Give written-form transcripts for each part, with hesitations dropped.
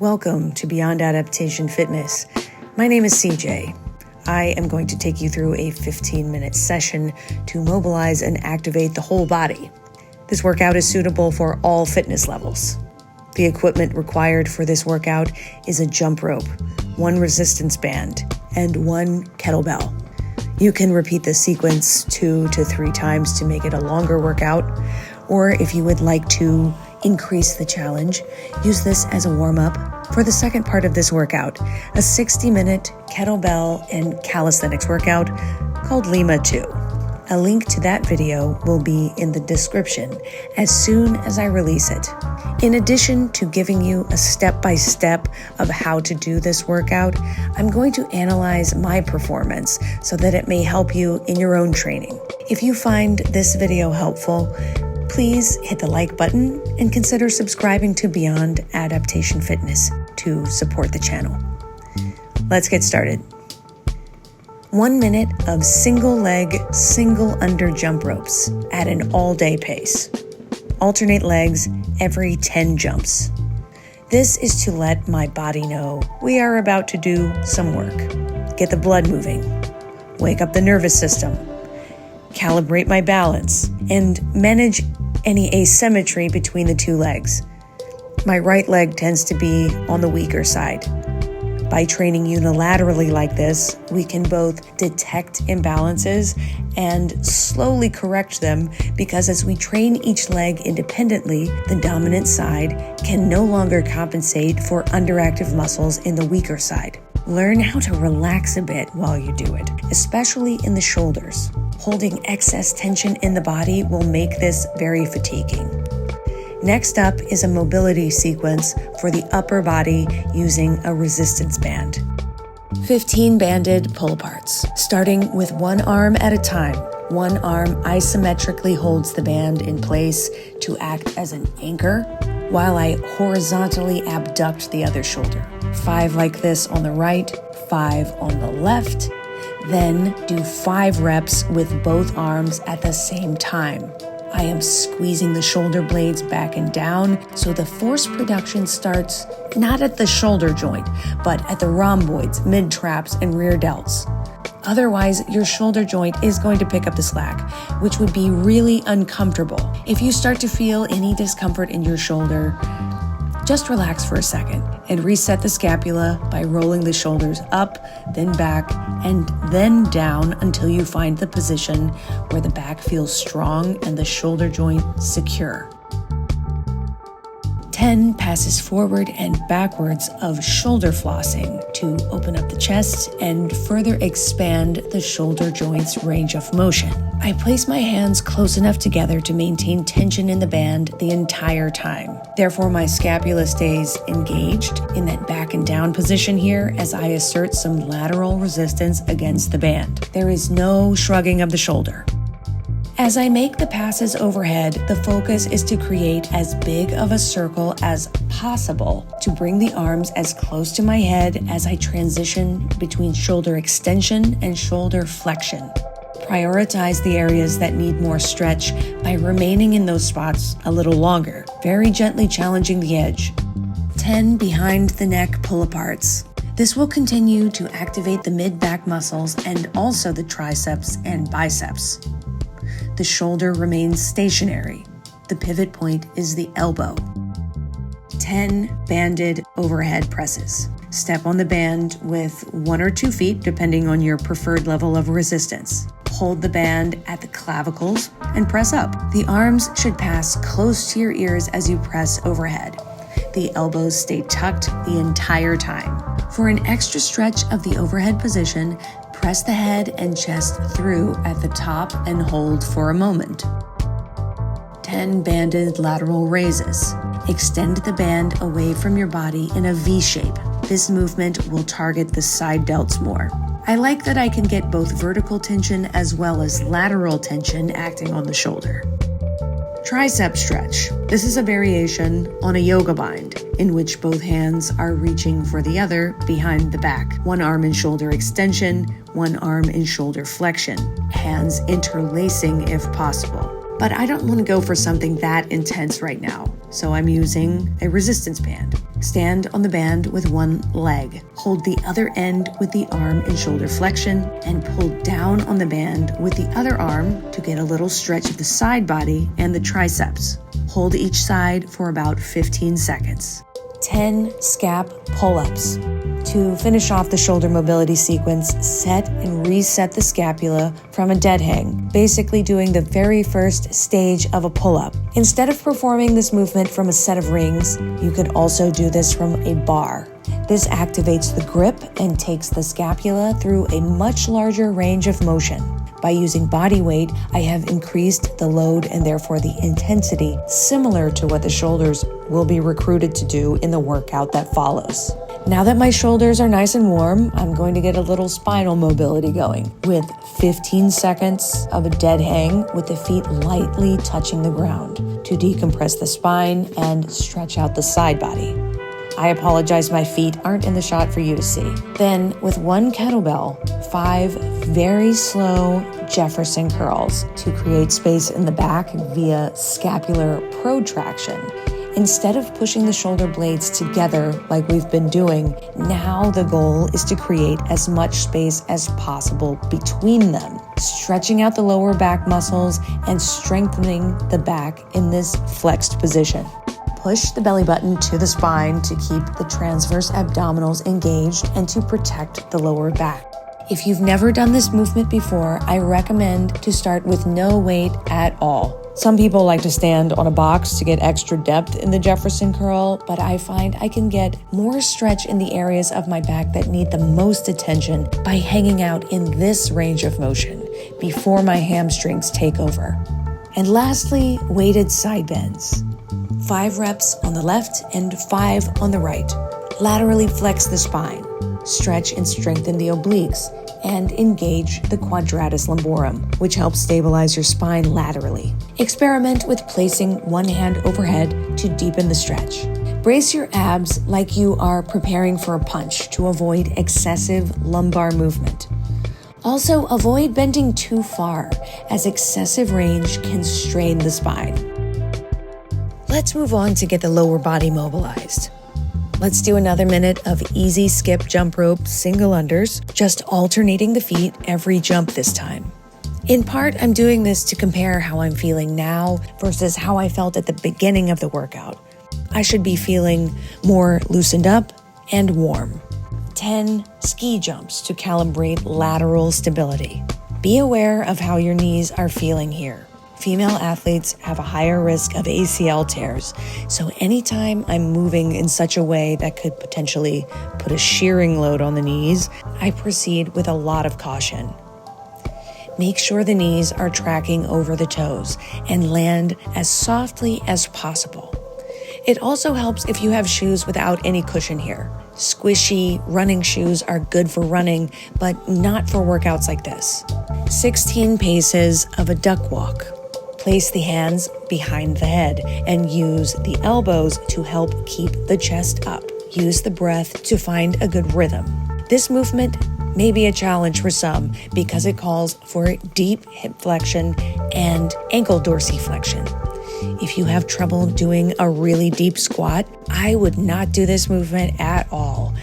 Welcome to Beyond Adaptation Fitness. My name is CJ. I am going to take you through a 15-minute session to mobilize and activate the whole body. This workout is suitable for all fitness levels. The equipment required for this workout is a jump rope, one resistance band, and one kettlebell. You can repeat this sequence 2 to 3 times to make it a longer workout, or if you would like to increase the challenge, use this as a warm-up for the second part of this workout, a 60-minute kettlebell and calisthenics workout called Lima 2. A link to that video will be in the description as soon as I release it. In addition to giving you a step-by-step of how to do this workout, I'm going to analyze my performance so that it may help you in your own training. If you find this video helpful, please hit the like button and consider subscribing to Beyond Adaptation Fitness to support the channel. Let's get started. 1 minute of single leg, single under jump ropes at an all-day pace. Alternate legs every 10 jumps. This is to let my body know we are about to do some work. Get the blood moving, wake up the nervous system, calibrate my balance, and manage any asymmetry between the two legs. My right leg tends to be on the weaker side. By training unilaterally like this, we can both detect imbalances and slowly correct them, because as we train each leg independently, the dominant side can no longer compensate for underactive muscles in the weaker side. Learn how to relax a bit while you do it, especially in the shoulders. Holding excess tension in the body will make this very fatiguing. Next up is a mobility sequence for the upper body using a resistance band. 15 banded pull-aparts, starting with one arm at a time. One arm isometrically holds the band in place to act as an anchor, while I horizontally abduct the other shoulder. 5 like this on the right, 5 on the left. Then do 5 reps with both arms at the same time. I am squeezing the shoulder blades back and down, so the force production starts not at the shoulder joint, but at the rhomboids, mid-traps, and rear delts. Otherwise, your shoulder joint is going to pick up the slack, which would be really uncomfortable. If you start to feel any discomfort in your shoulder, just relax for a second and reset the scapula by rolling the shoulders up, then back, and then down until you find the position where the back feels strong and the shoulder joint secure. 10 passes forward and backwards of shoulder flossing to open up the chest and further expand the shoulder joint's range of motion. I place my hands close enough together to maintain tension in the band the entire time. Therefore, my scapula stays engaged in that back and down position here as I assert some lateral resistance against the band. There is no shrugging of the shoulder. As I make the passes overhead, the focus is to create as big of a circle as possible to bring the arms as close to my head as I transition between shoulder extension and shoulder flexion. Prioritize the areas that need more stretch by remaining in those spots a little longer, very gently challenging the edge. 10 behind the neck pull-aparts. This will continue to activate the mid-back muscles and also the triceps and biceps. The shoulder remains stationary. The pivot point is the elbow. 10 banded overhead presses. Step on the band with 1 or 2 feet, depending on your preferred level of resistance. Hold the band at the clavicles and press up. The arms should pass close to your ears as you press overhead. The elbows stay tucked the entire time. For an extra stretch of the overhead position, press the head and chest through at the top and hold for a moment. 10 banded lateral raises. Extend the band away from your body in a V shape. This movement will target the side delts more. I like that I can get both vertical tension as well as lateral tension acting on the shoulder. Tricep stretch. This is a variation on a yoga bind, in which both hands are reaching for the other behind the back. One arm in shoulder extension, one arm in shoulder flexion. Hands interlacing if possible. But I don't want to go for something that intense right now, so I'm using a resistance band. Stand on the band with one leg. Hold the other end with the arm and shoulder flexion and pull down on the band with the other arm to get a little stretch of the side body and the triceps. Hold each side for about 15 seconds. 10 scap pull-ups. To finish off the shoulder mobility sequence, set and reset the scapula from a dead hang, basically doing the very first stage of a pull-up. Instead of performing this movement from a set of rings, you could also do this from a bar. This activates the grip and takes the scapula through a much larger range of motion. By using body weight, I have increased the load and therefore the intensity, similar to what the shoulders will be recruited to do in the workout that follows. Now that my shoulders are nice and warm, I'm going to get a little spinal mobility going with 15 seconds of a dead hang with the feet lightly touching the ground to decompress the spine and stretch out the side body. I apologize, my feet aren't in the shot for you to see. Then, with one kettlebell, 5 very slow Jefferson curls to create space in the back via scapular protraction. Instead of pushing the shoulder blades together like we've been doing, now the goal is to create as much space as possible between them, stretching out the lower back muscles and strengthening the back in this flexed position. Push the belly button to the spine to keep the transverse abdominals engaged and to protect the lower back. If you've never done this movement before, I recommend to start with no weight at all. Some people like to stand on a box to get extra depth in the Jefferson curl, but I find I can get more stretch in the areas of my back that need the most attention by hanging out in this range of motion before my hamstrings take over. And lastly, weighted side bends. 5 reps on the left and 5 on the right. Laterally flex the spine, stretch and strengthen the obliques, and engage the quadratus lumborum, which helps stabilize your spine laterally. Experiment with placing one hand overhead to deepen the stretch. Brace your abs like you are preparing for a punch to avoid excessive lumbar movement. Also, avoid bending too far, as excessive range can strain the spine. Let's move on to get the lower body mobilized. Let's do another minute of easy skip jump rope single unders, just alternating the feet every jump this time. In part, I'm doing this to compare how I'm feeling now versus how I felt at the beginning of the workout. I should be feeling more loosened up and warm. 10 ski jumps to calibrate lateral stability. Be aware of how your knees are feeling here. Female athletes have a higher risk of ACL tears, so anytime I'm moving in such a way that could potentially put a shearing load on the knees, I proceed with a lot of caution. Make sure the knees are tracking over the toes and land as softly as possible. It also helps if you have shoes without any cushion here. Squishy running shoes are good for running, but not for workouts like this. 16 paces of a duck walk. Place the hands behind the head and use the elbows to help keep the chest up. Use the breath to find a good rhythm. This movement may be a challenge for some because it calls for deep hip flexion and ankle dorsiflexion. If you have trouble doing a really deep squat, I would not do this movement at all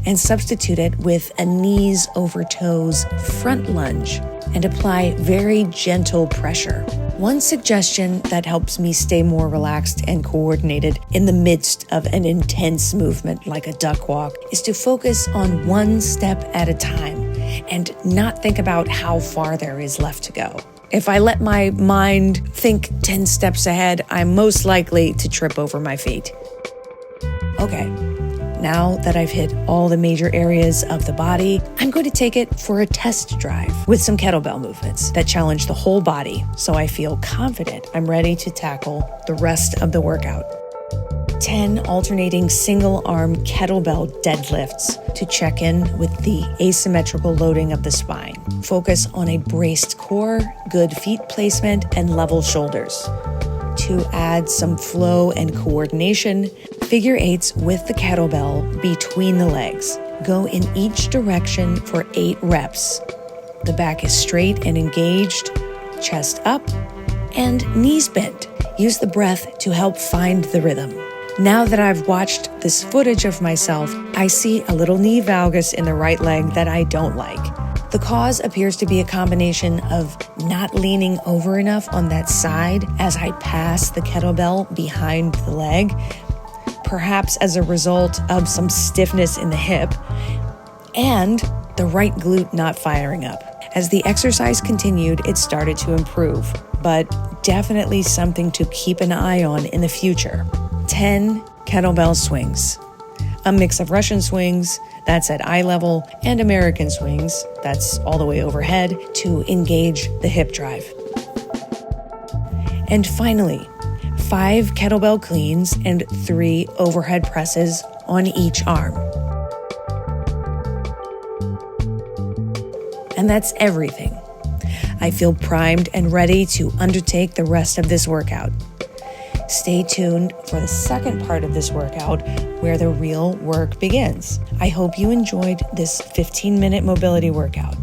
and substitute it with a knees over toes front lunge and apply very gentle pressure. One suggestion that helps me stay more relaxed and coordinated in the midst of an intense movement like a duck walk is to focus on one step at a time and not think about how far there is left to go. If I let my mind think 10 steps ahead, I'm most likely to trip over my feet. Okay, now that I've hit all the major areas of the body, I'm going to take it for a test drive with some kettlebell movements that challenge the whole body so I feel confident I'm ready to tackle the rest of the workout. 10 alternating single-arm kettlebell deadlifts to check in with the asymmetrical loading of the spine. Focus on a braced core, good feet placement, and level shoulders. To add some flow and coordination, figure eights with the kettlebell between the legs. Go in each direction for 8 reps. The back is straight and engaged, chest up, and knees bent. Use the breath to help find the rhythm. Now that I've watched this footage of myself, I see a little knee valgus in the right leg that I don't like. The cause appears to be a combination of not leaning over enough on that side as I pass the kettlebell behind the leg, perhaps as a result of some stiffness in the hip, and the right glute not firing up. As the exercise continued, it started to improve, but definitely something to keep an eye on in the future. 10 kettlebell swings. A mix of Russian swings, that's at eye level, and American swings, that's all the way overhead, to engage the hip drive. And finally, 5 kettlebell cleans and 3 overhead presses on each arm. And that's everything. I feel primed and ready to undertake the rest of this workout. Stay tuned for the second part of this workout where the real work begins. I hope you enjoyed this 15-minute mobility workout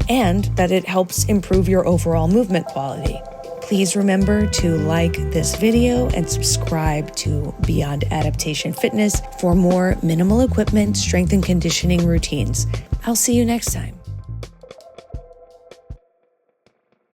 and that it helps improve your overall movement quality. Please remember to like this video and subscribe to Beyond Adaptation Fitness for more minimal equipment strength and conditioning routines. I'll see you next time.